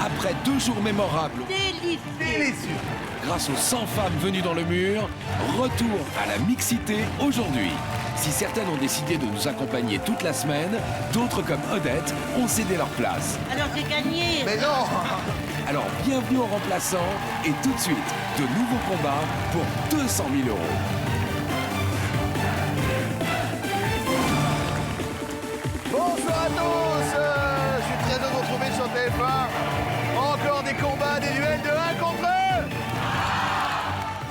Après 2 jours mémorables, Délicieux. grâce aux 100 femmes venues dans le mur, retour à la mixité aujourd'hui. Si certaines ont décidé de nous accompagner toute la semaine, d'autres comme Odette ont cédé leur place. Alors j'ai gagné. Mais non. Alors bienvenue aux remplaçants et tout de suite, de nouveaux combats pour 200 000 €. Bonsoir à tous. Je suis très heureux de vous retrouver sur TF1. Encore des combats, des duels de 1 contre 1.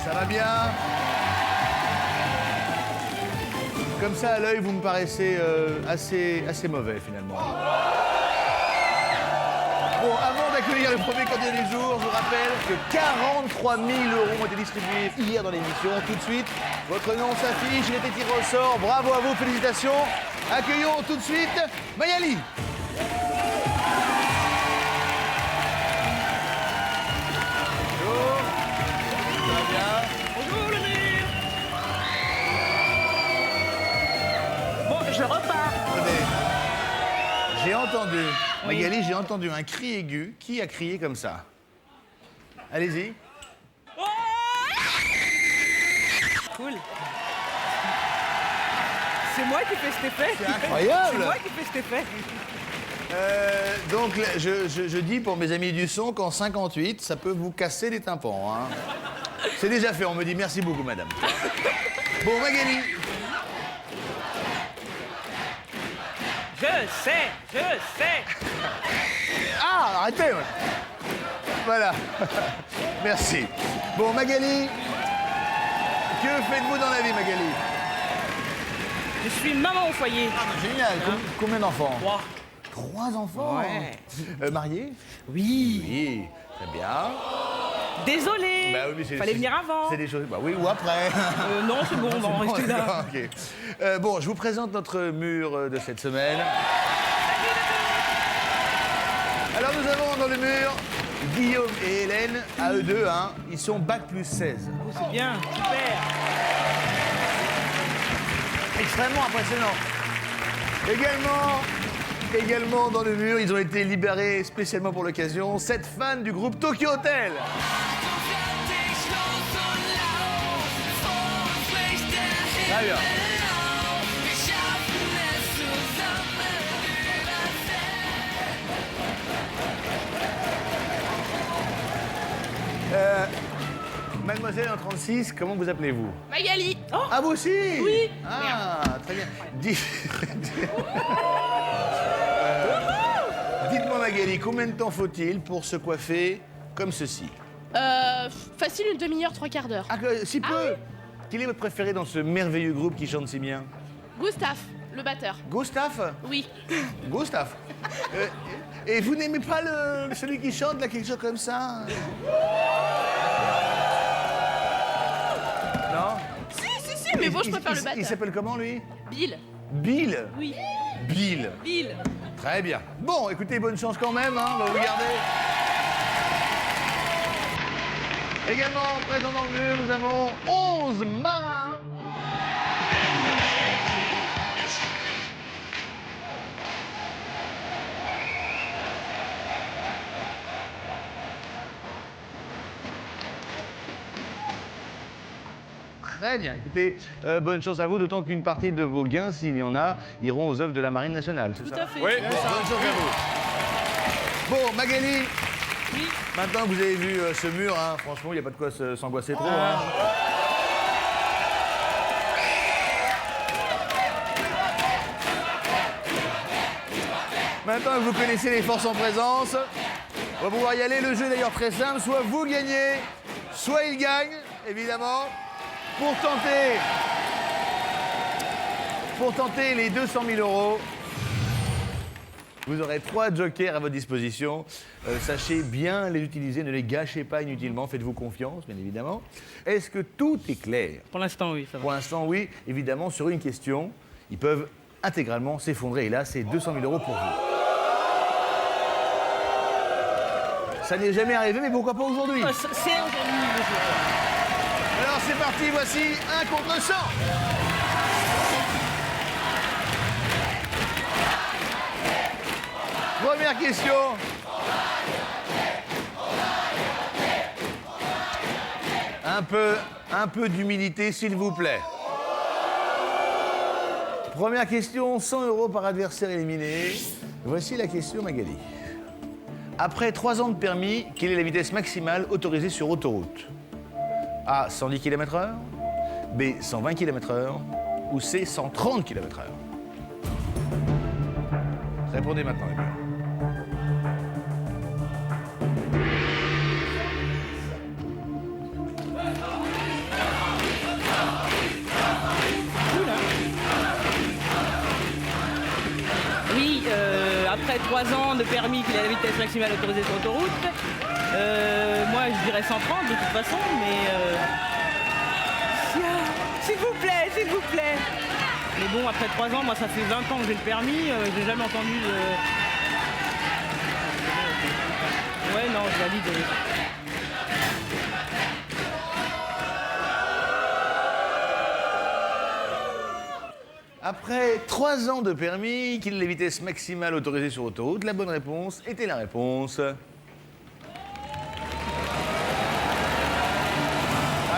Ça va bien? Comme ça, à l'œil, vous me paraissez assez mauvais, finalement. Bon, avant d'accueillir le premier candidat du jour, je vous rappelle que 43 000 € ont été distribués hier dans l'émission. Tout de suite, votre nom s'affiche, il a été tiré au sort. Bravo à vous, félicitations. Accueillons tout de suite Mayali. Bonjour. Ça va bien? Bonjour le mur. Bon, je repars. Attendez. J'ai entendu, Magali, j'ai entendu un cri aigu. Qui a crié comme ça? Allez-y. Cool. C'est moi qui fais cet effet. C'est incroyable. C'est moi qui fais cet effet. Donc, je dis pour mes amis du son qu'en 58, ça peut vous casser les tympans. Hein. C'est déjà fait, on me dit merci beaucoup, madame. Bon, Magali. Je sais. Ah, arrêtez. Ouais. Voilà. Merci. Bon, Magali. Que faites-vous dans la vie, Magali? Je suis maman au foyer. Génial. Combien d'enfants? 3. 3 enfants. Ouais. Mariés? Oui. Oui, très bien. Désolé. Bah oui, mais Fallait venir avant. C'est des choses. Bah oui, ou après. Non, c'est bon, on va en rester là. Ok. Bon, je vous présente notre mur de cette semaine. Alors nous avons dans le mur Guillaume et Hélène, à eux deux, hein. Ils sont bac plus 16. Oh, c'est bien, super. Extrêmement impressionnant. Également dans le mur, ils ont été libérés spécialement pour l'occasion, 7 fans du groupe Tokyo Hotel. Très bien. Mademoiselle en 36, comment vous appelez-vous? Magali. Ah, vous aussi? Oui. Ah, très bien. Dites-moi, Magali, combien de temps faut-il pour se coiffer comme ceci? Facile, une demi-heure, 3/4 d'heure. Ah, si peu. oui. Quel est votre préféré dans ce merveilleux groupe qui chante si bien? Gustave, le batteur. Gustave? Oui. Gustave. Et vous n'aimez pas celui qui chante, là, quelque chose comme ça? Non? Si, mais bon, je préfère le batteur. Il s'appelle comment, lui? Bill. Bill? Oui. Bill. Bill. Très bien. Bon, écoutez, bonne chance quand même, hein, on va vous garder. Également, présent dans le mur, nous avons 11 marins. Très bien. Écoutez, bonne chance à vous, d'autant qu'une partie de vos gains, s'il y en a, iront aux œuvres de la Marine nationale. Tout à fait. Oui, bonne chance à vous. Bon, Magali. Oui. Maintenant que vous avez vu ce mur, hein, franchement, il n'y a pas de quoi s'angoisser trop. Hein. Maintenant que vous connaissez les forces en présence, on va pouvoir y aller. Le jeu est d'ailleurs très simple. Soit vous gagnez, soit il gagne, évidemment. Pour tenter les 200 000 €, vous aurez 3 jokers à votre disposition. Sachez bien les utiliser, ne les gâchez pas inutilement. Faites-vous confiance, bien évidemment. Est-ce que tout est clair? Pour l'instant, oui, ça va. Pour l'instant, oui. Évidemment, sur une question, ils peuvent intégralement s'effondrer. Et là, c'est 200 000 € pour vous. Ça n'est jamais arrivé, mais pourquoi pas aujourd'hui? C'est aujourd'hui le jour. Alors c'est parti, voici 1 contre 100. Première question. Un peu d'humilité, s'il vous plaît. Première question, 100 € par adversaire éliminé. Voici la question, Magali. Après 3 ans de permis, quelle est la vitesse maximale autorisée sur autoroute? A, 110 km/h, B, 120 km/h ou C, 130 km/h? Répondez maintenant, les gars. Oui, après 3 ans de permis qu'il a la vitesse maximale autorisée sur autoroute, moi je dirais 130 de toute façon, mais... S'il vous plaît, s'il vous plaît. Mais bon, après 3 ans, moi ça fait 20 ans que j'ai le permis, j'ai jamais entendu de... Ouais, non, je valide. Après 3 ans de permis, quelle est la vitesse maximale autorisée sur autoroute? La bonne réponse était la réponse. La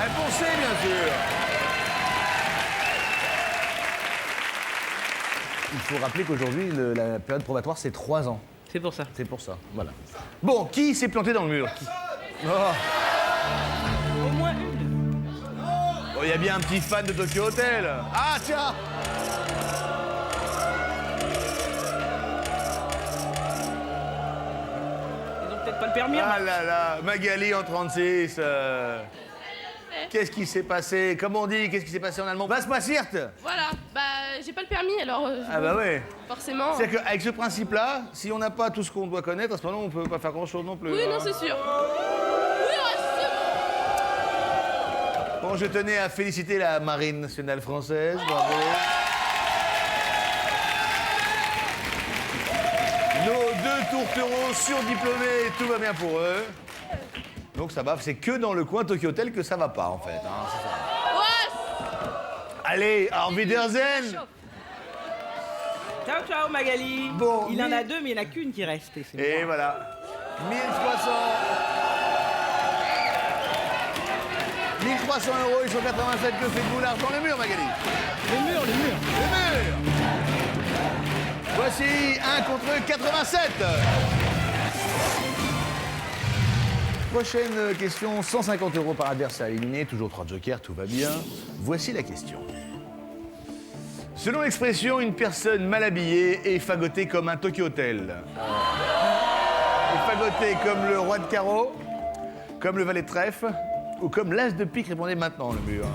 réponse est, bien sûr. Il faut rappeler qu'aujourd'hui, la période probatoire, c'est 3 ans. C'est pour ça. C'est pour ça, voilà. Bon, qui s'est planté dans le mur? Oh. Au moins une. Oh, il y a bien un petit fan de Tokyo Hotel. Ah, tiens! Ils ont peut-être pas le permis. Ah là là, Magali en 36. Qu'est-ce qui s'est passé? Comment on dit? Qu'est-ce qui s'est passé en allemand? Was passiert? Voilà, bah j'ai pas le permis alors. Ah bah ouais. Forcément. C'est-à-dire qu'avec ce principe-là, si on n'a pas tout ce qu'on doit connaître, à ce moment-là, on peut pas faire grand-chose non plus. Oui, hein. non, c'est sûr. Oui, c'est bon. Bon, je tenais à féliciter la Marine nationale française, bravo. Nos 2 tourtereaux surdiplômés, tout va bien pour eux. Donc ça va, c'est que dans le coin Tokyo Hotel que ça va pas en fait. Hein, c'est ça. Ouais. Allez, au Wiedersehen. Ciao, ciao Magali. Bon, il en a 2, mais il n'y en a qu'une qui reste. Et voilà. 1300. 1300 €, ils sont 87. Que faites-vous l'argent? Le mur, Magali. Le mur, le mur. Le mur. Voici 1 contre 87. Prochaine question, 150 € par adversaire éliminé, toujours 3 jokers, tout va bien. Voici la question. Selon l'expression, une personne mal habillée est fagotée comme un Tokyo Hotel. Est fagotée comme le roi de carreau, comme le valet de trèfle ou comme l'as de pique? Répondez maintenant, le mur.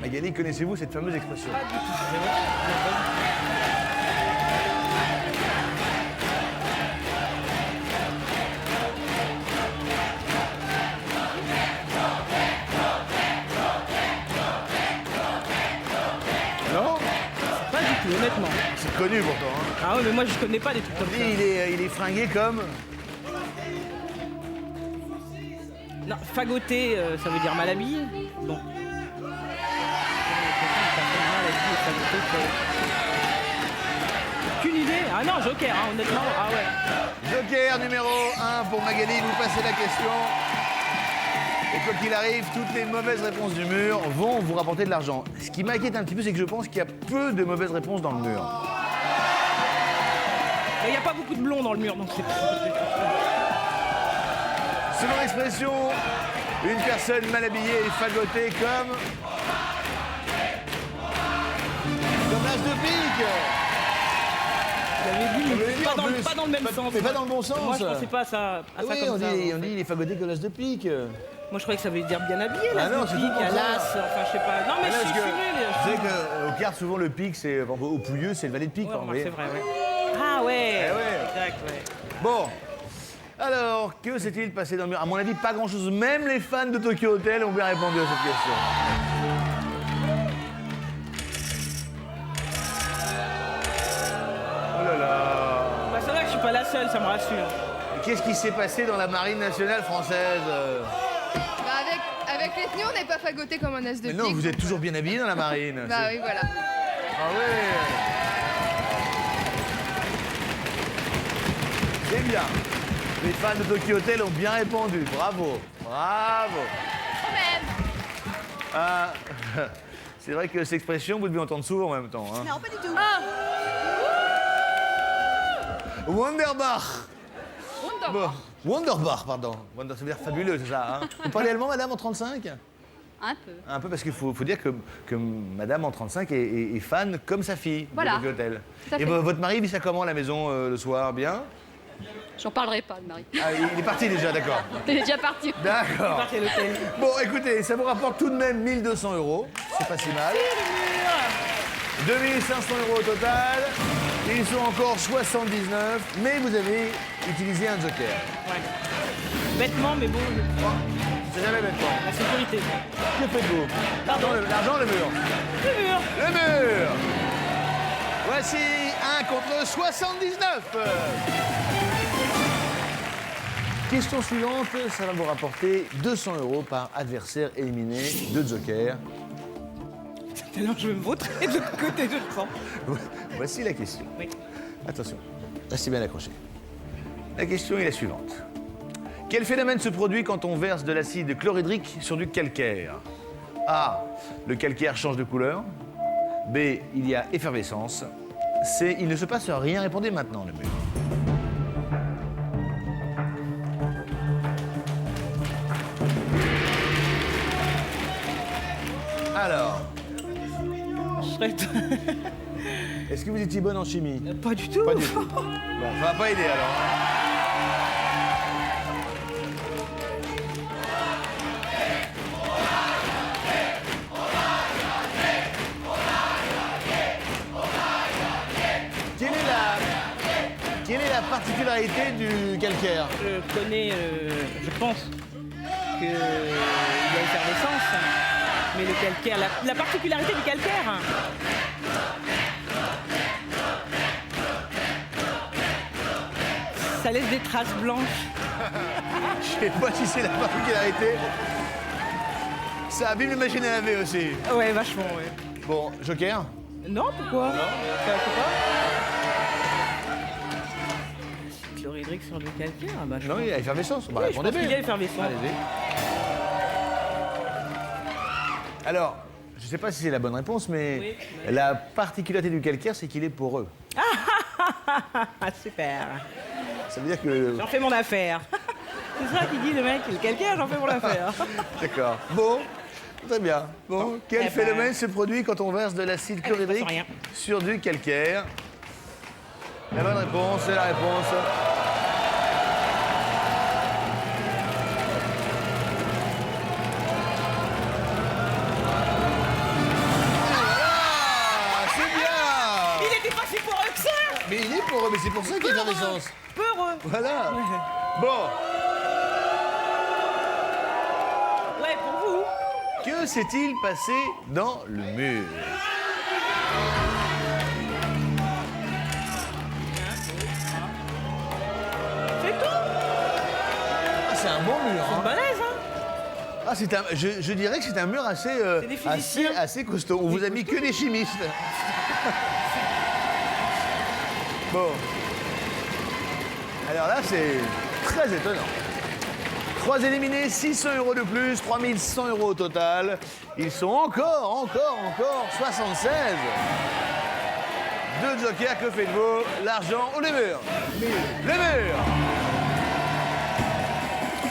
Magali, connaissez-vous cette fameuse expression? Non? Pas du tout, honnêtement. C'est connu pourtant. Hein. Ah ouais, mais moi je connais pas des trucs comme ça. Il est fringué comme... Non, fagoter, ça veut dire mal habillé. Bon. Aucune idée. Ah non, joker, hein, honnêtement. Ah ouais. Joker numéro 1 pour Magali, vous passez la question. Et quoi qu'il arrive, toutes les mauvaises réponses du mur vont vous rapporter de l'argent. Ce qui m'inquiète un petit peu, c'est que je pense qu'il y a peu de mauvaises réponses dans le mur. Il n'y a pas beaucoup de blonds dans le mur, donc c'est... Selon l'expression, une personne mal habillée est fagotée comme l'as de pique. J'avais dit, mais dit, pas en dans, plus. pas dans le même sens. Mais pas dans le bon sens. Moi, je pensais pas à ça, Ah oui, comme on ça. dit, il est fagotté comme l'as de pique. Moi, je croyais que ça voulait dire bien habillé, là. Ah non, c'est tout pique, comme à ça. l'as, enfin, je sais pas. Non, mais je suis nul. Vous savez qu'au quart, souvent, le pique, c'est... Au pouilleux, c'est le valet de pique. Ouais, hein, remarque, vous c'est voyez. vrai, ouais. Ah ouais. Eh ouais. Exact, ouais. Bon. Alors, que s'est-il passé dans le mur? À mon avis, pas grand-chose. Même les fans de Tokyo Hotel ont bien répondu à cette question. Oh là là. Bah, c'est vrai que je suis pas la seule, ça me rassure. Qu'est-ce qui s'est passé dans la marine nationale française? Bah avec les tenues, on n'est pas fagoté comme un as de Mais pique. non, vous êtes toujours bien habillé dans la marine. Bah oui, voilà. Ah ouais. bien. Les fans de Tokyo Hotel ont bien répondu. Bravo. Bravo. Quand même. Ah, c'est vrai que cette expression, vous devez entendre souvent en même temps. Hein. Non, pas du tout. Wunderbar. Bon. Wunderbar, pardon. Wunder, ça veut dire fabuleux, c'est ça. Hein. Vous parlez allemand, madame, en 35? Un peu. Un peu, parce qu'il faut dire que madame en 35 est fan comme sa fille Voilà. de Tokyo Hotel. Tout à Et fait. votre mari vit ça comment à la maison le soir? Bien? J'en parlerai pas, de Marie. Ah, il est parti déjà, d'accord. Il est déjà parti. D'accord. Partez à l'hôtel. Bon, écoutez, ça vous rapporte tout de même 1 200 €. C'est pas si mal. 2 500 € au total. Ils sont encore 79, mais vous avez utilisé un joker. Ouais. Bêtement, mais bon, C'est jamais bêtement. la sécurité. Que faites-vous? Pardon. L'argent, le mur. Le mur. Le mur. Voici 1 contre 79. Question suivante, ça va vous rapporter 200 € par adversaire éliminé, 2 jokers. Alors je vais me vautrer de l'autre côté, je le sens. Voici la question. Oui. Attention, restez bien accrochés. La question est la suivante. Quel phénomène se produit quand on verse de l'acide chlorhydrique sur du calcaire? A. Le calcaire change de couleur. B. Il y a effervescence. C. Il ne se passe rien. Répondez maintenant, le mur. Alors, Je serais... est-ce que vous étiez bonne en chimie? Pas du tout. Pas du tout. Bon, ça va pas aider alors. Quelle est la particularité du calcaire? Je connais, je pense qu'il y a effervescence, mais le calcaire, la particularité du calcaire, ça laisse des traces blanches. Je sais pas si c'est la particularité. Ça abîme le machine à laver aussi. Ouais, vachement, ouais. Bon, joker? Non, pourquoi? Pourquoi? Chlorhydrique sur le calcaire, bah, je Non, pense. il y a effervescence. Bah, Oui, je répondez pense qu'il y a bien. effervescence. Allez-y. Alors, je sais pas si c'est la bonne réponse, mais Oui. la particularité du calcaire, c'est qu'il est poreux. Ah, super. Ça veut dire que... J'en fais mon affaire. C'est ça qu'il dit le mec, le calcaire, j'en fais mon affaire. D'accord. Bon, très bien. Bon, quel Eh ben. phénomène se produit quand on verse de l'acide ben, il se passe chlorhydrique rien. sur du calcaire? La bonne réponse, c'est la réponse. Voilà, c'est bien. Il était pas si poreux que ça. Mais il est poreux, mais c'est pour ça qu'il y a effervescence. Peureux. Voilà. Bon, Ouais, pour vous. que s'est-il passé dans le mur? C'est tout. Ah, c'est un bon mur. Hein. Balèze, hein. Ah, c'est un, je dirais que c'est un mur assez, C'est des physiciens. assez costaud. On vous a mis que des chimistes. Bon. Alors là, c'est très étonnant. 3 éliminés, 600 € de plus, 3100 € au total. Ils sont encore 76. 2 jokers, que faites-vous? L'argent ou les murs? Les murs.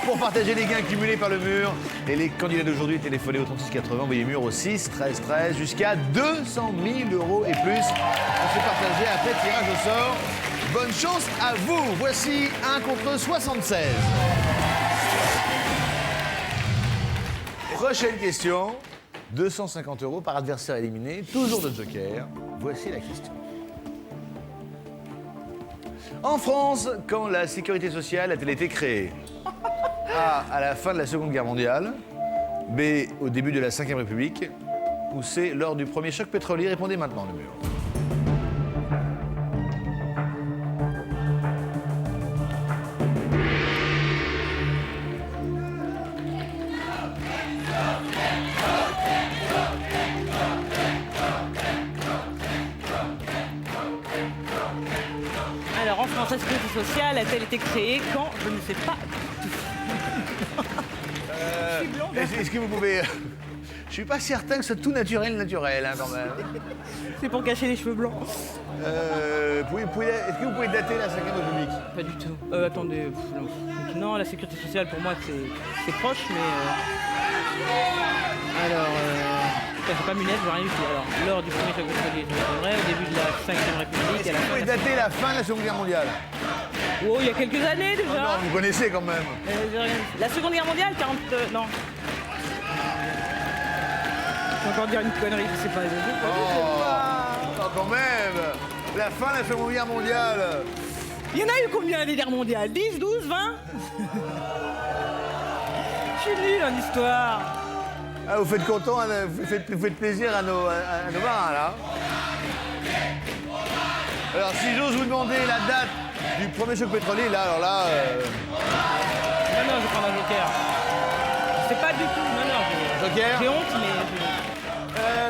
Pour partager les gains cumulés par le mur, et les candidats d'aujourd'hui téléphonez au 3680, envoyez mur au 6 13 13 jusqu'à 200 000 € et plus. On se partager après tirage au sort. Bonne chance à vous. Voici 1 contre 76. Prochaine question. 250 € par adversaire éliminé, toujours de joker. Voici la question. En France, quand la sécurité sociale a-t-elle été créée? A. À la fin de la Seconde Guerre mondiale. B. Au début de la Ve République. Ou C. Lors du premier choc pétrolier. Répondez maintenant, le mur. Alors en France, la sécurité sociale a-t-elle été créée quand? Je ne sais pas. Je suis blonde. Est-ce que vous pouvez... Je suis pas certain que ce soit tout naturel, hein, quand même. C'est pour cacher les cheveux blancs. Est-ce que vous pouvez dater la 5e République? Pas du tout. Attendez. Non, la sécurité sociale, pour moi, c'est proche, mais... Alors... J'ai pas mes lunettes, je vois rien du tout. Alors, lors du premier choc pétrolier, c'est vrai, au début de la 5e République... Est-ce que vous pouvez dater la fin de la Seconde Guerre mondiale? Oh, il y a quelques années, déjà. Non, vous connaissez quand même. J'ai rien. La Seconde Guerre mondiale, 40... non. Je vais encore dire une connerie, je sais pas. Quand même. La fin de la Seconde Guerre mondiale. Il y en a eu combien des guerres mondiales? 10, 12, 20? Je suis nul en histoire. Ah, vous faites content, vous faites plaisir à nos marins, là. Alors, si j'ose vous demander la date du premier choc pétrolier, là, alors là... Non, je vais prendre un joker. Je sais pas du tout, non. Joker? J'ai honte, mais...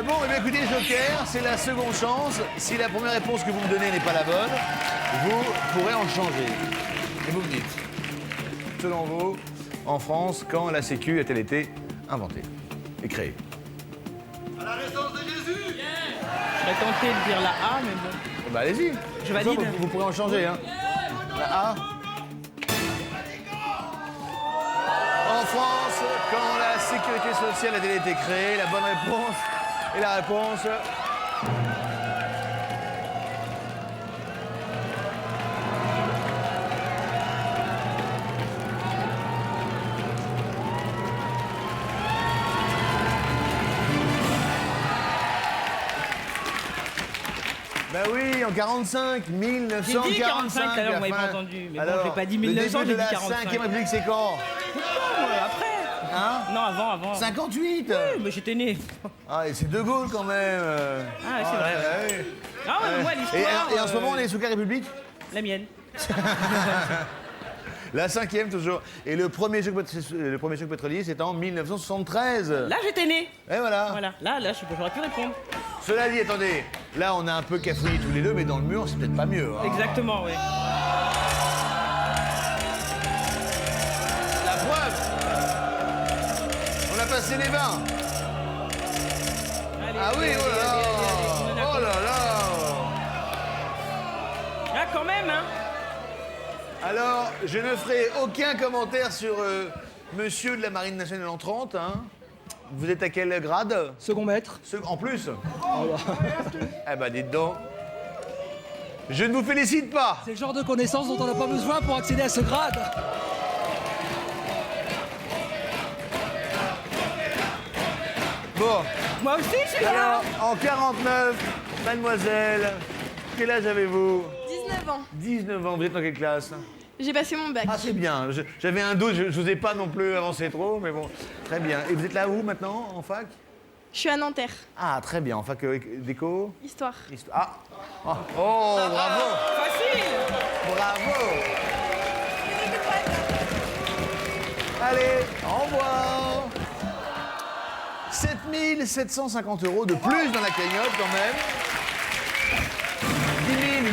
Bon, eh bien, écoutez, Joker, c'est la seconde chance. Si la première réponse que vous me donnez n'est pas la bonne, vous pourrez en changer. Et vous me dites, selon vous, en France, quand la Sécu a-t-elle été inventée et créée? À la naissance de Jésus. Je serais tenté de dire la A, mais bon. Bah, allez-y. Je valide. Vous pourrez en changer, hein. La A. En France, quand la sécurité sociale a-t-elle été créée? La bonne réponse est la réponse... Ben oui, en 45, 1945. J'ai dit 45 tout à l'heure, la vous m'avez fin. pas entendu. Mais bon, Alors, j'ai pas dit 1900, le j'ai début dit de la 45. 5e République, c'est quand? Après. Hein? Non, avant. 58. Oui, mais j'étais né. Ah, et c'est De Gaulle quand même. Ah, c'est vrai. Ouais. Ah ouais, mais moi, l'histoire... Et en ce moment, on est sous quelle République? La mienne. La 5e toujours. Et le premier choc pétrolier, c'est en 1973. Là, j'étais né. Et voilà. Voilà. Là, j'aurais pu répondre. Cela dit, attendez, là on a un peu cafouillé tous les deux, mais dans le mur, c'est peut-être pas mieux. Hein. Exactement, oui. La preuve, on a passé les 20. Allez, Ah oui, allez, oh là là. allez. Oh là là. Ah, quand même, hein. Alors, je ne ferai aucun commentaire sur monsieur de la Marine nationale en 30. Hein. Vous êtes à quel grade? Second maître. En plus. Eh ben, dites donc. Je ne vous félicite pas. C'est le genre de connaissances dont on n'a pas besoin pour accéder à ce grade. Bon, Moi aussi, je suis là. alors, en 49, mademoiselle, quel âge avez-vous? 19 ans. 19 ans, vous êtes dans quelle classe? J'ai passé mon bac. Ah, c'est bien. J'avais un doute, je ne vous ai pas non plus avancé trop, mais bon, très bien. Et vous êtes là où maintenant, en fac? Je suis à Nanterre. Ah, très bien, en fac d'éco? Histoire. Ah. Oh, bravo. Facile. Bravo. Allez, au revoir. 7 750 € de plus dans la cagnotte quand même.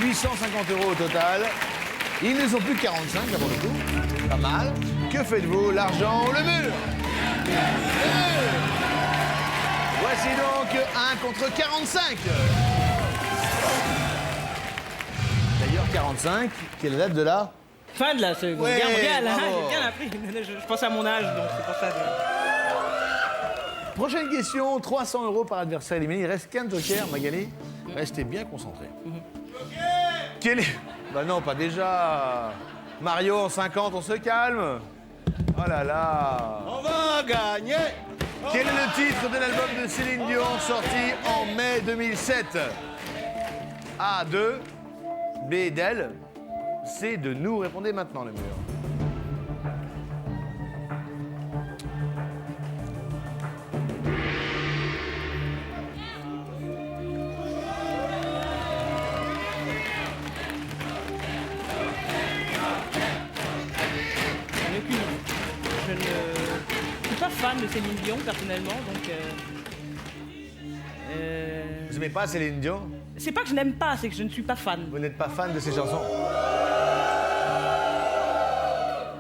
10 850 € au total. Ils ne sont plus que 45 là pour le coup. Pas mal. Que faites-vous? L'argent ou le mur? Le mur. Voici donc 1 contre 45. D'ailleurs 45, quelle est la date de là? Fin de la Seconde Ouais, Guerre mondiale, hein. bravo. J'ai bien appris. Je pense à mon âge, donc c'est pour ça que... Prochaine question, 300 € par adversaire éliminé. Il reste qu'un joker, Magali. Restez bien concentrés. Quel est... Bah non, pas déjà. Mario, en 50, on se calme. Oh là là. On va gagner. Quel est le titre de l'album de Céline Dion sorti en mai 2007? A de B d'elle, C de nous. Répondez maintenant, le mur. J'en ai aucune idée. Je ne suis pas fan de Céline Dion, personnellement, donc... Vous aimez pas Céline Dion? C'est pas que je n'aime pas, c'est que je ne suis pas fan. Vous n'êtes pas fan de ses chansons?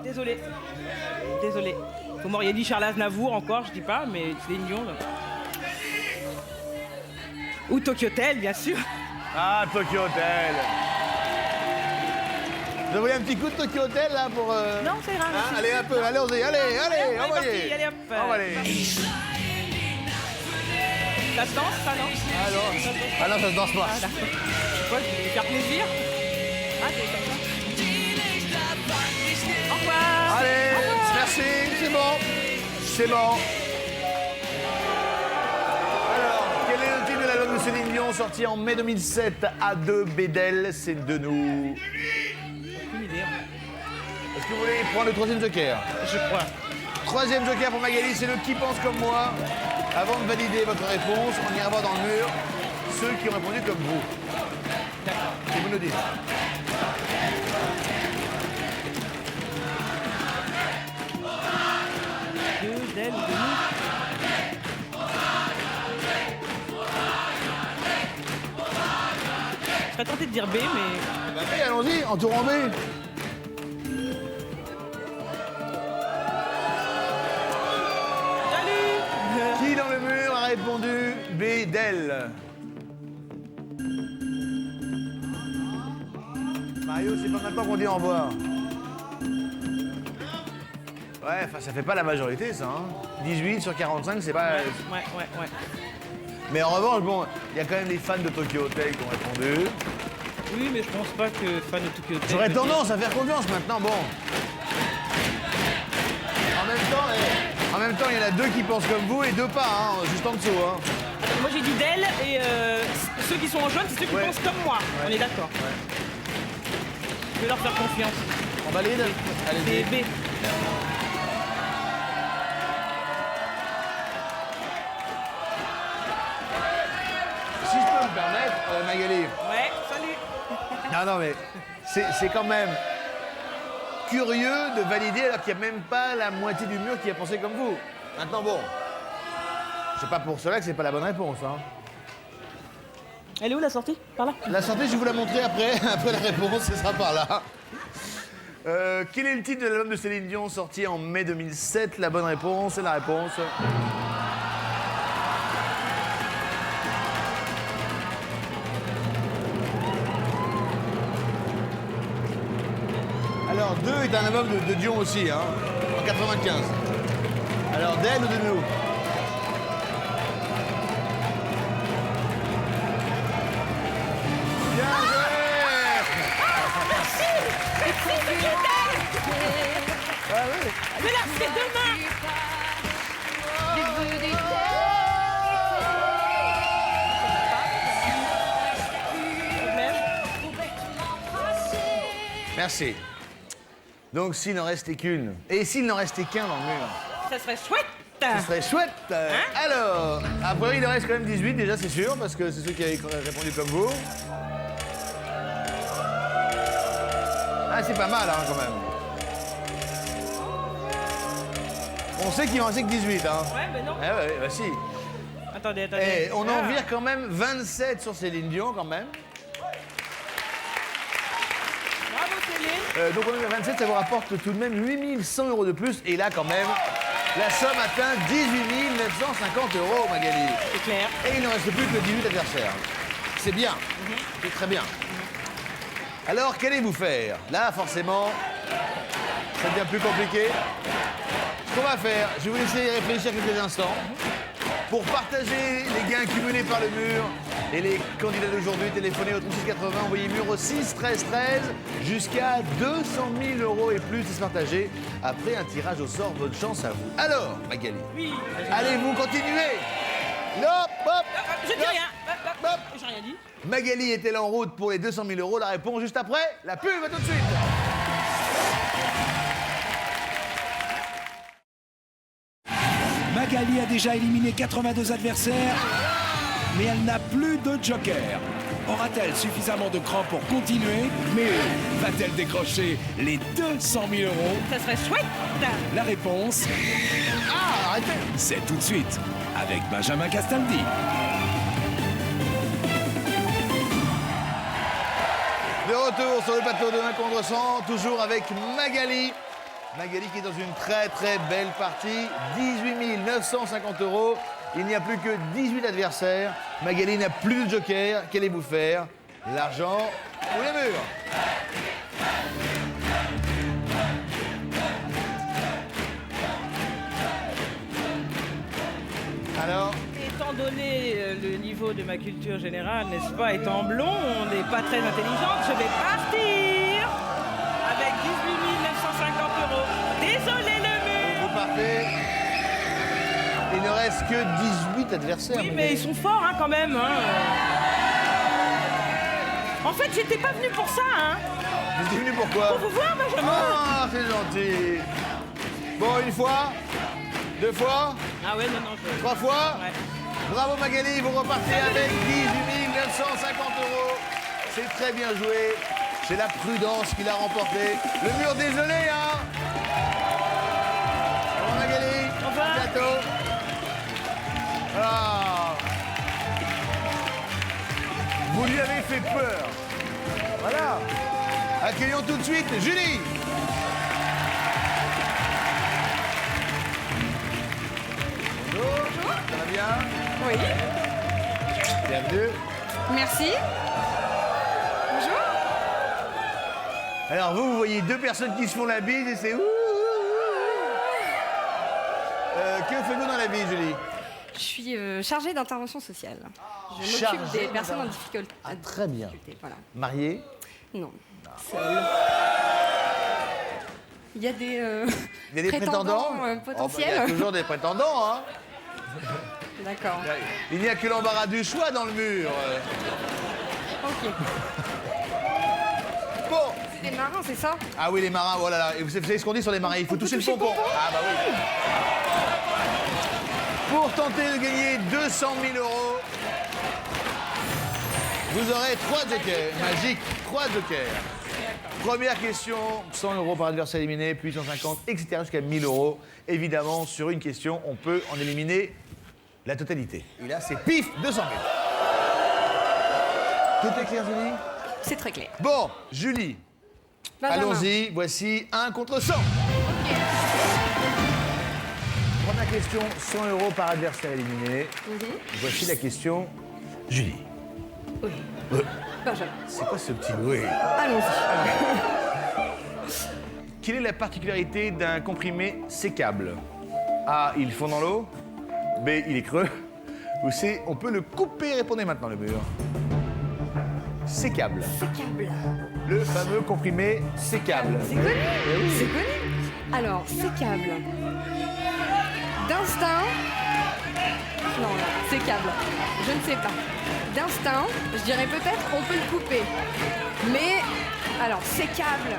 Désolé. Désolé. Vous m'auriez dit Charles Aznavour encore, je dis pas, mais Céline Dion. Là. Ou Tokyo Hotel, bien sûr. Ah, Tokyo Hotel. Vous voulez un petit coup de Tokyo Hotel là pour. Non, c'est grave. Hein, allez un peu, allez-y, allez, envoyez. Allez hop. Envoyez. Ça se danse, ça non Ah non, ça se danse pas. Ah, d'accord. Quoi, je vais faire plaisir. Ah, c'est comme ça. Au revoir. Allez, Au revoir. merci, c'est bon. C'est bon. Alors, quel est le titre de l'album de Céline Dion sorti en mai 2007 A2 Bédel, c'est de nous. Aucune idée. Est-ce que vous voulez prendre le troisième joker? Je crois. Troisième joker pour Magali, c'est le qui pense comme moi. Avant de valider votre réponse, on ira voir dans le mur ceux qui ont répondu comme vous. Et vous nous dites. Deux d'elle ou de nous. Je serais tenté de dire B, mais... Bah, oui, allons-y, en tour en B. Salut. Qui dans le mur a répondu B d'elle? Mario, c'est pas maintenant qu'on dit au revoir. Ouais, enfin, ça fait pas la majorité, ça. Hein. 18 sur 45, c'est pas... Ouais. Mais en revanche, bon, il y a quand même des fans de Tokyo Hotel qui ont répondu. Oui, mais je pense pas que fan de Tokyo Hotel... J'aurais tendance à faire confiance maintenant, bon. En même temps, il y en a deux qui pensent comme vous et deux pas, hein, juste en dessous. Hein. Attends, moi j'ai dit d'elle et ceux qui sont en jaune, c'est ceux qui Ouais. pensent comme moi. On est d'accord. Je vais leur faire confiance. On valide? C'est Allez-y. B. Si je peux me permettre, Magali. Ouais, salut. Non, mais c'est quand même curieux de valider alors qu'il n'y a même pas la moitié du mur qui a pensé comme vous. Maintenant, bon, c'est pas pour cela que c'est pas la bonne réponse. Hein. Elle est où la sortie? Par là? La santé, je vais vous la montrer après, après la réponse, ce sera par là. Quel est le titre de l'album de Céline Dion sorti en mai 2007? La bonne réponse, c'est la réponse. Alors, 2 est un album de Dion aussi, hein, en 95. Alors, d'elle ou de nous? Bien joué! Ah oui. Mais là, c'est demain. Merci. Donc, s'il n'en restait qu'une, et s'il n'en restait qu'un dans le mur, Ça serait chouette. ce serait chouette. Alors, après, il en reste quand même 18, déjà, c'est sûr, parce que c'est ceux qui avaient répondu comme vous. Ah, c'est pas mal, hein, quand même. On sait qu'il en restait que 18, hein. Ouais, mais non. Eh ouais, bah si. Attendez. Et on en Ah. vire quand même 27 sur Céline Dion, quand même. Bravo Céline. Donc on est à 27, ça vous rapporte tout de même 8100 € de plus. Et là, quand même, la somme atteint 18 950 €, Magali. C'est clair. Et il ne reste plus que 18 adversaires. C'est bien. C'est très bien. Alors, qu'allez-vous faire? Là, forcément, ça devient plus compliqué. Ce qu'on va faire, je vais vous laisser y réfléchir quelques instants. Pour partager les gains cumulés par le mur et les candidats d'aujourd'hui, téléphonez au 3680, envoyez mur au 6 13 13 jusqu'à 200 000 € et plus. C'est se partager après un tirage au sort. Bonne chance à vous. Alors, Magali, Oui. allez-vous continuer? Hop, hop, Je dis rien. hop. J'ai rien dit. Magali est-elle en route pour les 200 000 €? La réponse juste après. La pub va tout de suite. Magali a déjà éliminé 82 adversaires, mais elle n'a plus de joker. Aura-t-elle suffisamment de cran pour continuer? Mais va-t-elle décrocher les 200 000 €? Ça serait chouette. La réponse, Ah, arrêtez. c'est tout de suite avec Benjamin Castaldi. De retour sur le plateau de 1 contre 100, toujours avec Magali. Magali qui est dans une très très belle partie. 18 950 €. Il n'y a plus que 18 adversaires. Magali n'a plus de joker. Qu'allez-vous faire? L'argent ou les murs? Alors, Étant donné le niveau de ma culture générale, n'est-ce pas, étant blonde et pas très intelligente, je vais partir avec 18 950 €. Désolé le mur. vous partez. Il ne reste que 18 adversaires. Oui, mais Magali. ils sont forts hein, quand même. Hein. En fait, j'étais pas venue pour ça. Hein. Vous êtes venu pourquoi? Pour vous voir, Benjamin. Ah, c'est gentil. Bon, une fois, deux fois, Ah ouais, non, je... trois fois. Ouais. Bravo Magali, vous repartez avec 18 950 €. C'est très bien joué. C'est la prudence qui l'a remporté. Le mur, désolé, hein. Bon Magali, Au revoir. à bientôt. Ah. Vous lui avez fait peur. Voilà. Accueillons tout de suite Julie. Bonjour. Ça va bien? Oui. Bienvenue. Merci. Bonjour. Alors vous voyez deux personnes qui se font la bise et c'est ouh. Que faites-vous dans la vie, Julie? Je suis chargée d'intervention sociale. Je Chargée m'occupe des personnes en d'intervention. difficulté. Ah, très bien. Voilà. Mariée? Non. Seule. Il y a des, Il y a des prétendants? prétendants Oh, bah, potentiels. il y a toujours des prétendants, hein. D'accord. Il n'y a que l'embarras du choix dans le mur. Ok. Bon. C'est des marins, c'est ça? Ah oui, les marins, oh là là. Et vous savez ce qu'on dit sur les marins? Il faut toucher le pompon. Ah bah oui. Pour tenter de gagner 200 000 €, vous aurez 3 jokers. Magique, 3 jokers. Première question, 100 € par adversaire éliminé, puis 150, etc. jusqu'à 1000 €. Évidemment, sur une question, on peut en éliminer la totalité. Et là, c'est pif, 200 000. Tout est clair, Julie? C'est très clair. Bon, Julie, Benjamin. allons-y. Voici 1 contre 100. Première question, 100 € par adversaire éliminé. Voici la question, Julie. Oui. Benjamin. C'est quoi ce petit oui? Allons-y. Quelle est la particularité d'un comprimé sécable? A, il fond dans l'eau. B, il est creux. Ou C, on peut le couper. Répondez maintenant le mur. Sécable. Sécable. Le fameux comprimé sécable. C'est connu. C'est connu. Alors, sécable. D'instinct. Non, sécable. Je ne sais pas. D'instinct, je dirais peut-être on peut le couper. Mais, alors, sécable.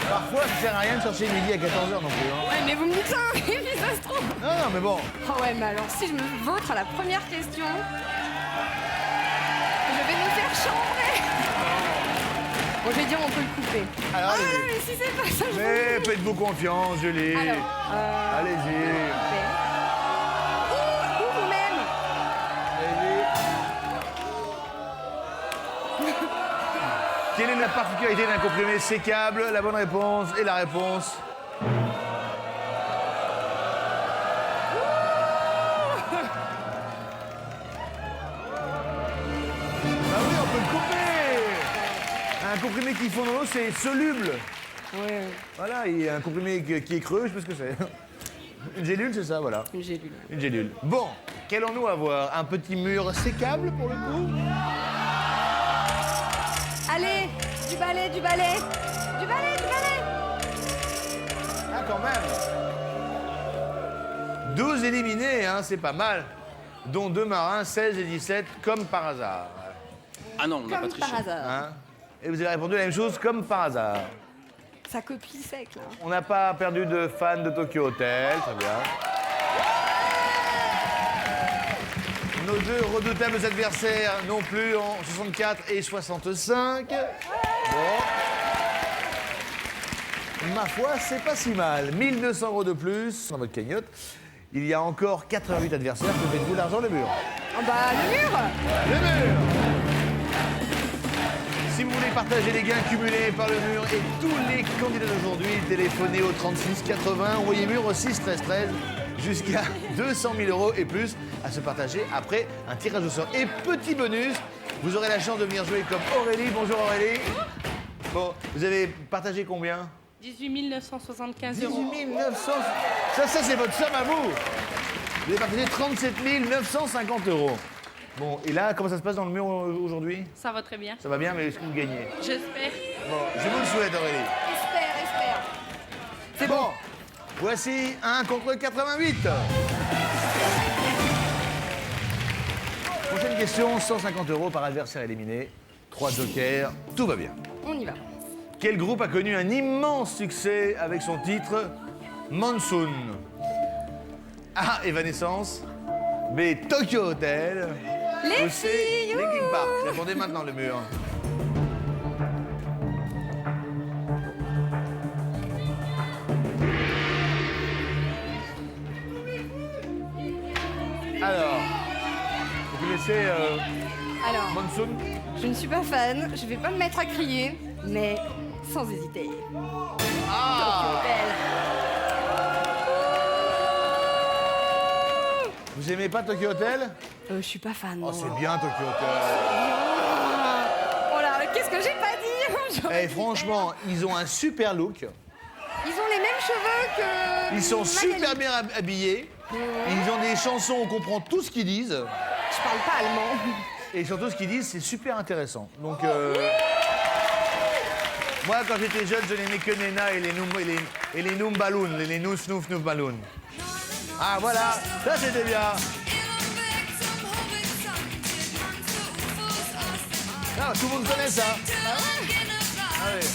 Parfois, ça sert à rien de chercher midi à 14h non plus. Hein. Ouais, mais vous me dites ça, et puis ça se trouve. Non, non, mais bon. Oh ouais, mais alors, si je me vautre à la première question, je vais nous faire chambrer. Bon, je vais dire on peut le couper. Alors, Ah allez-y. non, mais si c'est pas ça, je Mais faites-vous confiance, Julie. Alors, Allez-y. Ou vous-même. Allez-y. Quelle est la particularité d'un comprimé sécable? La bonne réponse et la réponse. Bah oui, on peut le couper. Un comprimé qui fond dans l'eau, c'est soluble. Ouais, Voilà, il y a un comprimé qui est creux, je sais pas ce que c'est. Une gélule, c'est ça, voilà. une gélule. Une gélule. Bon, qu'allons-nous avoir? Un petit mur sécable pour le coup? Allez, du balai, du balai. Du balai, du balai. Ah, quand même. 12 éliminés, hein, c'est pas mal. Dont 2 marins, 16 et 17, comme par hasard. Ah non, on n'a pas Comme triché. par hasard. Hein? Et vous avez répondu la même chose, comme par hasard. Ça copie sec, là. On n'a pas perdu de fans de Tokyo Hotel, très bien. Nos deux redoutables adversaires non plus en 64 et 65. Bon. Ma foi, c'est pas si mal. 1200 € de plus dans votre cagnotte. Il y a encore 88 adversaires. Que faites-vous l'argent, le mur? Ah bah, le mur. Le mur! Si si vous voulez partager les gains cumulés par le mur et tous les candidats d'aujourd'hui, téléphonez au 36 80, envoyez mur au 6 13 13 jusqu'à 200 000 euros et plus à se partager après un tirage au sort. Et petit bonus, vous aurez la chance de venir jouer comme Aurélie. Bonjour Aurélie. Bon, vous avez partagé combien? 18 975 18 euros. 900. Ça c'est votre somme à vous. Vous avez partagé 37 950 euros. Bon, et là, comment ça se passe dans le mur aujourd'hui? Ça va très bien. Ça va bien, mais est-ce que vous gagnez? J'espère. Bon, je vous le souhaite, Aurélie. Espère. C'est bon. Voici 1 contre 88. Prochaine question, 150 euros par adversaire éliminé. 3 jokers, tout va bien. On y va. Quel groupe a connu un immense succès avec son titre Monsoon? A. Evanescence. B. Tokyo Hotel. Les Ou C. filles, Linkin Park. Répondez maintenant le mur. Alors, vous connaissez Alors, Monsoon? je ne suis pas fan, je vais pas me mettre à crier, mais sans hésiter. Ah! Belle. Vous aimez pas Tokyo Hotel? Je suis pas fan. Oh, non. c'est bien Tokyo Hotel. Oh là, qu'est-ce que j'ai pas dit? J'aurais Eh, dû franchement, ils ont un super look. faire. Ils ont les mêmes cheveux que. Ils sont Magali. super bien habillés. Ils ont des chansons, on comprend tout ce qu'ils disent. Je parle pas allemand. Et surtout, ce qu'ils disent, c'est super intéressant. Donc, moi, quand j'étais jeune, je n'aimais que Nena et les Noom Balloon, les Nous Snouf Nouf Balloon. Ah, voilà, ça c'était bien. Ah, tout le monde connaît ça. Ah oui.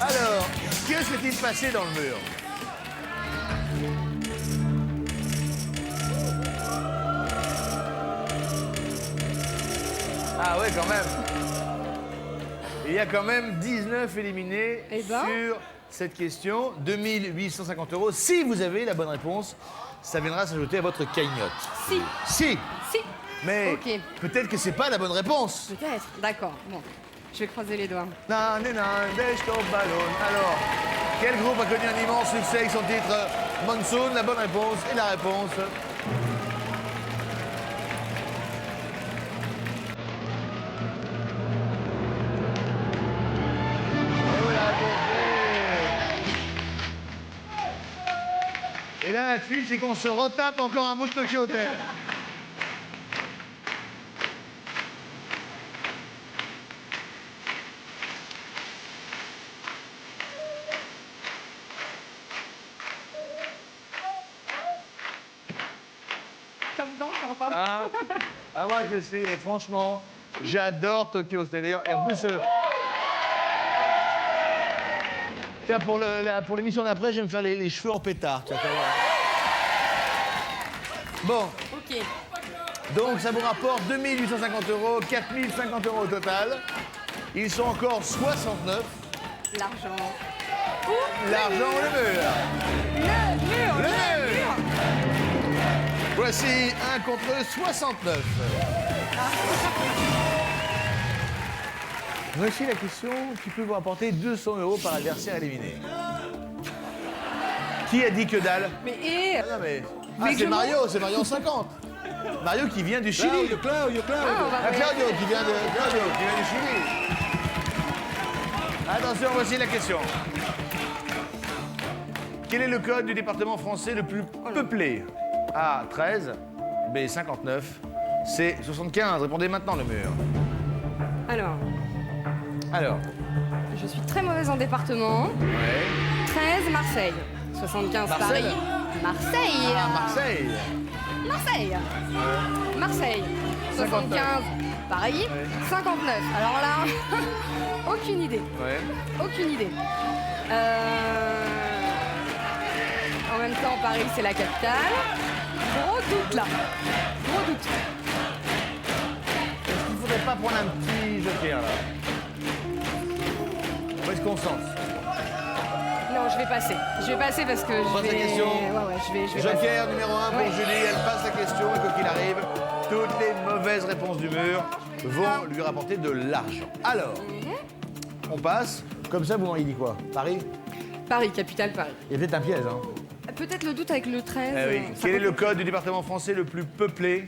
Alors, que s'est-il passé dans le mur? Ah ouais, quand même. Il y a quand même 19 éliminés Eh ben. sur cette question. 2850 euros. Si vous avez la bonne réponse, ça viendra s'ajouter à votre cagnotte. Si, Si, si. mais Ok. peut-être que c'est pas la bonne réponse. Peut-être. D'accord. Bon, je vais croiser les doigts. Nan, nan, deshto ballon. Alors, quel groupe a connu un immense succès avec son titre Monsoon? La bonne réponse et la réponse. Et voilà la réponse. Et là, la suite, c'est qu'on se retape encore un mot de Tokyo Hotel. Ah, moi, je sais, et franchement, j'adore Tokyo Hotel. D'ailleurs, et en plus, tiens, pour l'émission d'après, je vais me faire les cheveux en pétard. Tu vas voir. Bon, Ok. donc ça vous rapporte 2850 euros, 4050 euros au total. Ils sont encore 69. L'argent. L'argent ou le mur? Le Le mur. mur. Voici 1 contre 69. Voici la question qui peut vous rapporter 200 euros par adversaire éliminé. Qui a dit que dalle? Mais et. Ah non mais... Ah, Mais c'est je Mario, c'est Mario en 50. Mario qui vient du Chili. Ah, on va Ah, Claudio qui vient du Chili. Attention, voici la question. Quel est le code du département français le plus peuplé? A, 13. B, 59. C, 75. Répondez maintenant le mur. Alors, je suis très mauvaise en département. Ouais. 13, Marseille. 75, Marseille. Paris. Marseille. Ah, Marseille. Marseille. Marseille. 75, Paris. Ouais. 59. Alors là, aucune idée. Ouais. Aucune idée. En même temps, Paris, c'est la capitale. Gros doute là. Gros doute. Est-ce qu'il ne faudrait pas prendre un petit joker là? Où est-ce qu'on sent? Non, je vais passer. Je vais passer parce que passe je la vais... question. Ouais, je vais passer. Joker numéro 1 pour Ouais. Julie, elle passe la question et quoi qu'il arrive, toutes les mauvaises réponses du mur vont lui rapporter de l'argent. Alors, on passe. Comme ça, vous m'auriez dit quoi? Paris? Paris, capitale Paris. Il y a peut-être un piège, hein? Peut-être le doute avec le 13. Eh oui. ça Quel est peut- le code du département français le plus peuplé?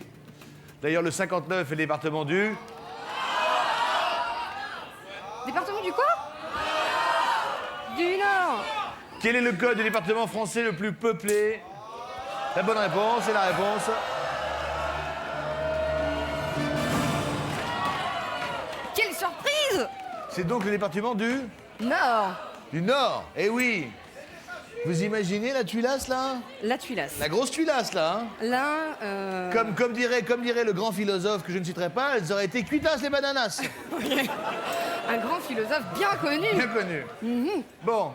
D'ailleurs, le 59 est le département du... Département du quoi? Du Nord. Quel est le code du département français le plus peuplé? La bonne réponse est la réponse. Quelle surprise! C'est donc le département du Nord. Nord. Eh oui. Vous imaginez la tuilasse, là? La Tuilasse. La grosse tuilasse, là, hein? Là, Comme dirait le grand philosophe que je ne citerai pas, elles auraient été cuitas les bananas. un grand philosophe bien connu. Bien connu. Bon,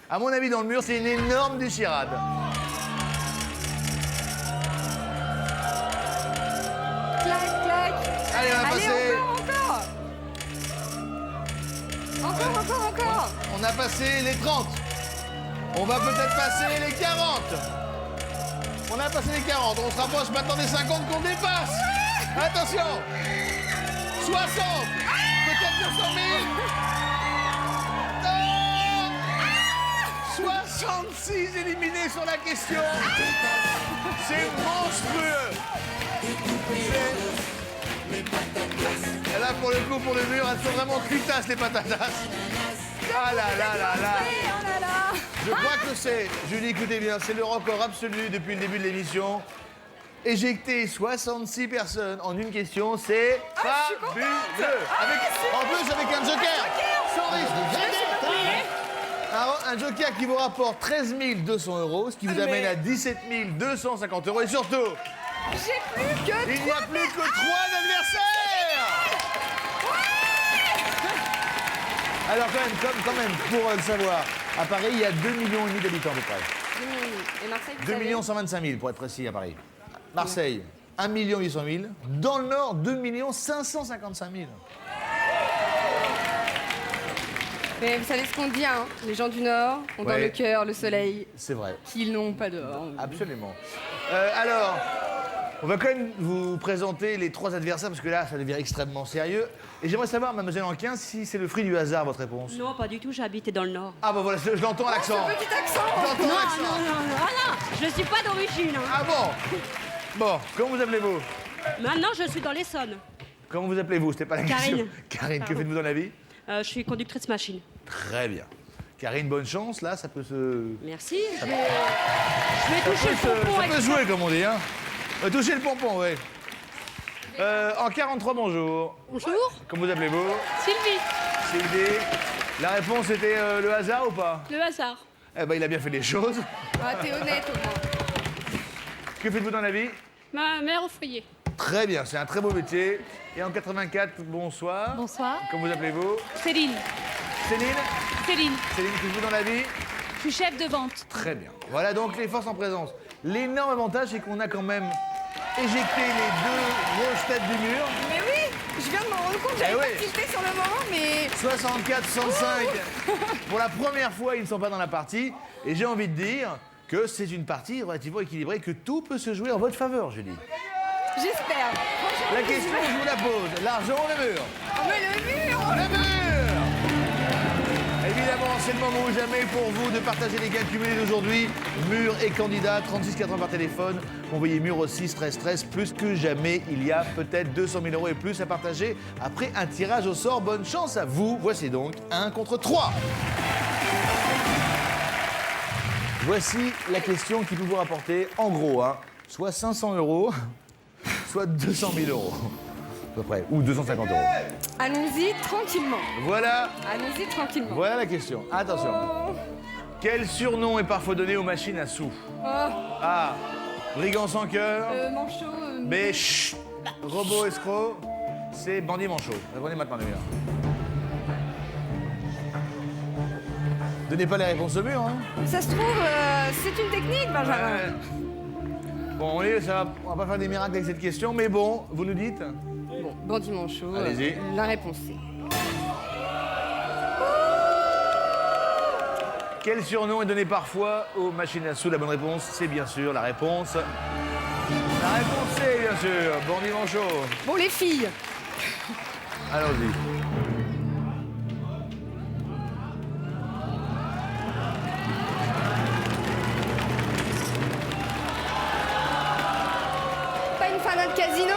à mon avis, dans le mur, c'est une énorme déchirade. Clac, clac. Allez, on va passer. Encore. On a passé les 30. On va peut-être passer les 40. On a passé les 40. On se rapproche maintenant des 50 qu'on dépasse. Attention. 60. Peut-être 900 000. Non. 66 éliminés sur la question. C'est monstrueux. Et là, pour le coup, pour le mur, elles sont vraiment cuitasses, les patatas. Ah là là là là. Oh là là. Je crois que c'est, Julie, écoutez bien, c'est le record absolu depuis le début de l'émission. Éjecter 66 personnes en une question, c'est fabuleux. En plus, avec un joker. Sans risque de gagner. Alors, un joker qui vous rapporte 13 200 €, ce qui vous amène à 17 250 €. Et surtout, J'ai plus que il n'y a plus que 3 adversaires. Alors quand même, pour le savoir, à Paris, il y a 2,5 millions d'habitants à peu près. Et Marseille, vous 2 savez 125 000 pour être précis à Paris. Marseille, 1 800 000. Dans le Nord, 2 555 000. Mais vous savez ce qu'on dit, hein? Les gens du Nord ont dans Ouais. le cœur le soleil C'est vrai, qu'ils n'ont pas dehors. absolument. Alors, on va quand même vous présenter les 3 adversaires parce que là, ça devient extrêmement sérieux. Et j'aimerais savoir, mademoiselle Anquin, si c'est le fruit du hasard, votre réponse. Non, pas du tout, j'ai habité dans le Nord. Ah bah voilà, je l'entends à l'accent. Petit accent. J'entends Non, l'accent. non, non, non, ah non, je ne suis pas d'origine. Hein. Ah bon. Bon, comment vous appelez-vous? Maintenant, je suis dans l'Essonne. Comment vous appelez-vous? C'était pas la question. Karine. Karine, que Pardon. faites-vous dans la vie? Je suis conductrice machine. Très bien. Karine, bonne chance, là, ça peut se... Merci. Je vais toucher le pompon Ça avec peut jouer, comme on dit, hein. Toucher le pompon, oui. En 43, bonjour. Bonjour, Comment vous appelez-vous? Sylvie, Sylvie. La réponse était le hasard ou pas? le hasard. Eh ben, il a bien fait les choses. Ah, t'es honnête au moins. Que faites-vous dans la vie? Ma mère au foyer. Très bien, c'est un très beau métier. Et en 84, bonsoir. Bonsoir. Comment vous appelez-vous? Céline. Céline. Céline, Céline, que faites-vous dans la vie? je suis chef de vente. Très bien. Voilà donc les forces en présence. L'énorme avantage, c'est qu'on a quand même éjecté les 2 grosses têtes du mur. Mais oui, je viens de m'en rendre compte, j'avais Eh pas oui. tilté sur le moment, mais 64, 65. Pour la première fois, ils ne sont pas dans la partie. Et j'ai envie de dire que c'est une partie relativement équilibrée, que tout peut se jouer en votre faveur, Julie. j'espère. Franchement, La question, je vous la pose. L'argent ou le mur? Oh, mais le mur. Le mur! Évidemment, c'est le moment ou jamais pour vous de partager les gains cumulés d'aujourd'hui. Mur et candidat, 36,80 par téléphone. Envoyez mur au 6 13 13. Plus que jamais, il y a peut-être 200 000 € et plus à partager après un tirage au sort. Bonne chance à vous. Voici donc 1 contre 3. Voici la question qui peut vous rapporter, en gros, hein, soit 500 €, soit 200 000 €. À peu près, ou 250 €. Allons-y tranquillement. Voilà. Allons-y tranquillement. Voilà la question. Attention. Quel surnom est parfois donné aux machines à sous? Oh, A. Brigand sans cœur. manchot. B. Chut. Robot escroc. C. Bandit manchot. Répondez maintenant, les gars. Donnez pas les réponses au mur, hein. Ça se trouve, c'est une technique, Benjamin. Ouais. Bon, on va pas faire des miracles avec cette question, mais bon, vous nous dites. Bon, bandit manchot. Allez-y. La réponse c'est. Quel surnom est donné parfois aux machines à sous? La bonne réponse, c'est bien sûr la réponse. La réponse, c'est bien sûr Bandit manchot. Bon, les filles, Allons-y. Pas une finale casino.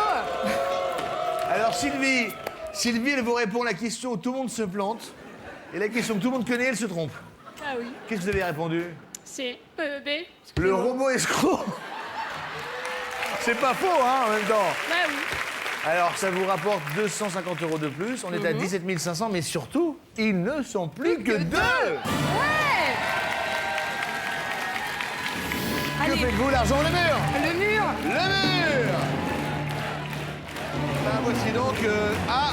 Alors Sylvie, elle vous répond la question où tout le monde se plante. Et la question que tout le monde connaît, elle se trompe. Ah oui. Qu'est-ce que vous avez répondu? C'est B. Le robot escroc. C'est pas faux, hein, en même temps. Bah oui. Alors, ça vous rapporte 250 € de plus. On est à 17 500, mais surtout, ils ne sont plus que deux. Ouais. Que Allez, faites-vous, l'argent, le mur? le mur. Le mur. Ben, voici donc... Ah.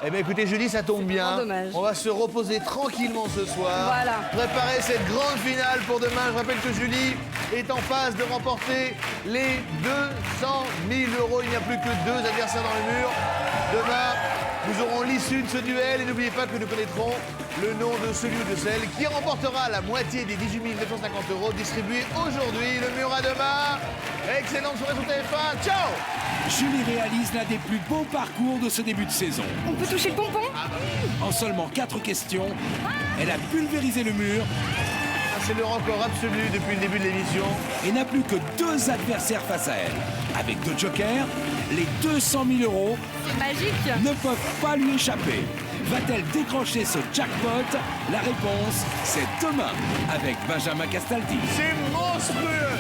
Eh bien, écoutez, Julie, ça tombe bien. vraiment dommage. On va se reposer tranquillement ce soir. Voilà. Préparer cette grande finale pour demain. Je rappelle que Julie est en phase de remporter les 200 000 €. Il n'y a plus que deux adversaires dans le mur. Demain, nous aurons l'issue de ce duel. Et n'oubliez pas que nous connaîtrons le nom de celui ou de celle qui remportera la moitié des 18 950 € distribués aujourd'hui. Le mur à demain. Excellente soirée sur TF1. Ciao. Julie réalise l'un des plus beaux parcours de ce début de saison. On peut toucher le pompon? En seulement 4 questions, elle a pulvérisé le mur Ah, c'est le record absolu depuis le début de l'émission. et n'a plus que 2 adversaires face à elle. Avec 2 jokers, les 200 000 € C'est magique. ne peuvent pas lui échapper. Va-t-elle décrocher ce jackpot? La réponse, c'est demain avec Benjamin Castaldi. C'est monstrueux.